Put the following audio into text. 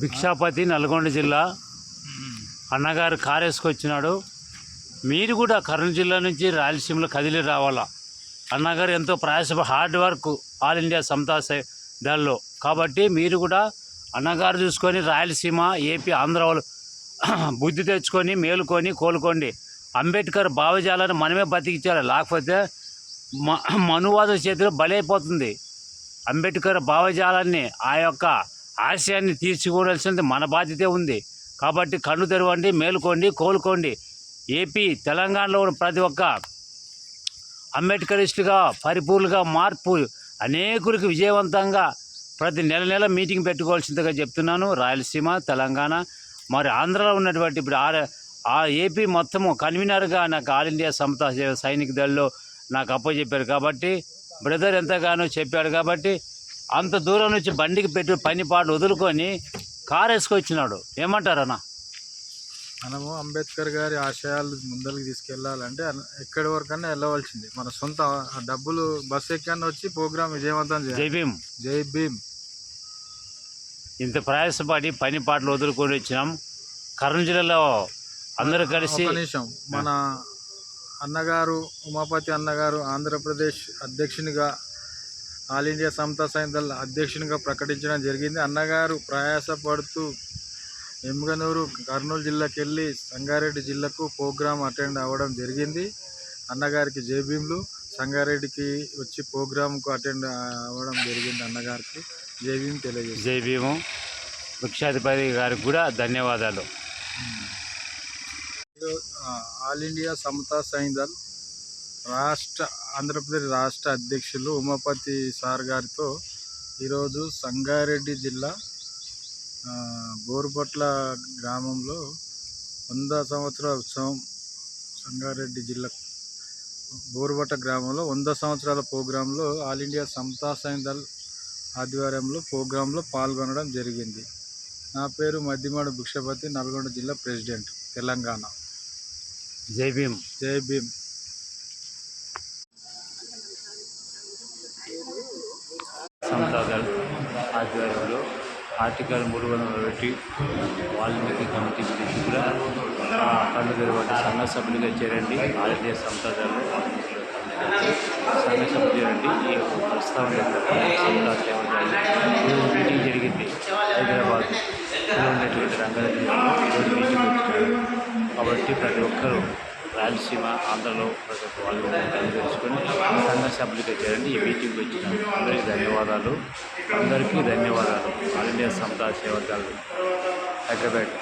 భిక్షాపతి నల్గొండ జిల్లా అన్నగారు కారు వేసుకొచ్చినాడు. మీరు కూడా కర్నూలు జిల్లా నుంచి రాయలసీమలో కదిలి రావాలా. అన్నగారు ఎంతో ప్రయాస హార్డ్ వర్క్ ఆల్ ఇండియా సమతా దళలో. కాబట్టి మీరు కూడా అన్నగారు చూసుకొని రాయలసీమ ఏపీ ఆంధ్ర వాళ్ళు బుద్ధి తెచ్చుకొని మేలుకొని కోలుకోండి. అంబేద్కర్ భావజాలను మనమే బతికించాలి, లేకపోతే మనువాద చేతిలో బలైపోతుంది. అంబేద్కర్ భావజాలాన్ని ఆ యొక్క ఆశయాన్ని తీర్చుకోవాల్సింది మన బాధ్యతే ఉంది. కాబట్టి కన్ను తెరవండి, మేలుకోండి, కోలుకోండి. ఏపీ తెలంగాణలో ఉన్న ప్రతి ఒక్క అంబేద్కరిస్టుగా పరిపూర్ణంగా మార్పు అనేకులకు విజయవంతంగా ప్రతి నెల మీటింగ్ పెట్టుకోవాల్సిందిగా చెప్తున్నాను. రాయలసీమ, తెలంగాణ, మరి ఆంధ్రలో ఉన్నటువంటి ఇప్పుడు ఆ ఏపీ మొత్తము కన్వీనర్గా నాకు ఆల్ ఇండియా సమతా సైనిక దళలో నాకు అప్పచెప్పారు. కాబట్టి బ్రదర్ ఎంతగానో చెప్పాడు. కాబట్టి అంత దూరం నుంచి బండికి పెట్టి పనిపాటు వదులుకొని కారు వేసుకొచ్చినాడు. ఏమంటారన్నా? మనము అంబేద్కర్ గారి ఆశయాలు ముందరికి తీసుకెళ్లాలంటే ఎక్కడి వరకన్నా వెళ్ళవలసింది. మన సొంత డబ్బులు బస్సు ఎక్కన్నా వచ్చి ప్రోగ్రాం విజయవంతం చేయాలి. జై భీమ్, జై భీమ్. ఇంత ప్రయాసపడి పని పాటలు వదులుకొని వచ్చినాం. కర్నూలు జిల్లాలో అందరూ కలిసి మన అన్నగారు ఉమాపతి అన్నగారు ఆంధ్రప్రదేశ్ అధ్యక్షునిగా ఆల్ ఇండియా సమతా సైనిక దళ అధ్యక్షునిగా ప్రకటించడం జరిగింది. అన్నగారు ప్రయాసపడుతూ ఎమ్గనూరు కర్నూలు జిల్లాకి వెళ్ళి సంగారెడ్డి జిల్లాకు ప్రోగ్రాం అటెండ్ అవ్వడం జరిగింది. అన్నగారికి జై భీమ్లు. సంగారెడ్డికి వచ్చి ప్రోగ్రాంకు అటెండ్ అవ్వడం జరిగింది. అన్నగారికి జై భీమ్ తెలియజేసి. జై భీము. భిక్షాధిపతి గారికి కూడా ధన్యవాదాలు. ఆల్ ఇండియా సమతా సైనిక దళ్ ఆంధ్రప్రదేశ్ రాష్ట్ర అధ్యక్షులు ఉమాపతి సార్ గారితో ఈరోజు సంగారెడ్డి జిల్లా బోరుపట్ల గ్రామంలో 100 సంవత్సరాల ఉత్సవం, సంగారెడ్డి జిల్లా బోరుపట్ల గ్రామంలో 100 సంవత్సరాల ప్రోగ్రాంలో ఆల్ ఇండియా సమతా సైనిక దళ్ ఆధ్వర్యంలో ప్రోగ్రాంలో పాల్గొనడం జరిగింది. నా పేరు మద్దిమాడు భిక్షపతి, నల్గొండ జిల్లా ప్రెసిడెంట్, తెలంగాణ. జై భీమ్. జై భీమ్. సమతా దళ్ ఆధ్వర్యంలో ఆర్టికల్ 301 వాల్మీకి కమిటీ గురించి కూడా కళ్ళు తెరవండి. సంఘ సభ్యులుగా చేరండి. ఆల్ ఇండియా సమతా దళ్ సంఘ సభ్యులు చేరండి. ఈ ప్రస్తావన సమతా సేవ ఈరోజు మీటింగ్ జరిగింది హైదరాబాద్ ఉన్నటువంటి రంగారెడ్డి జిల్లాలో. ఈరోజు మీటింగ్ వచ్చినారు. కాబట్టి ప్రతి ఒక్కరూ రాయలసీమ ఆంధ్రలో ప్రతి ఒక్క వాళ్ళు తెలుసుకొని సంఘ సభ్యులుగా చేరండి. ఈ మీటింగ్ వచ్చిన అందరికీ ధన్యవాదాలు. అందరికీ ధన్యవాదాలు. ఆల్ ఇండియా సమతా సేవ దళ్ హైదరాబాద్.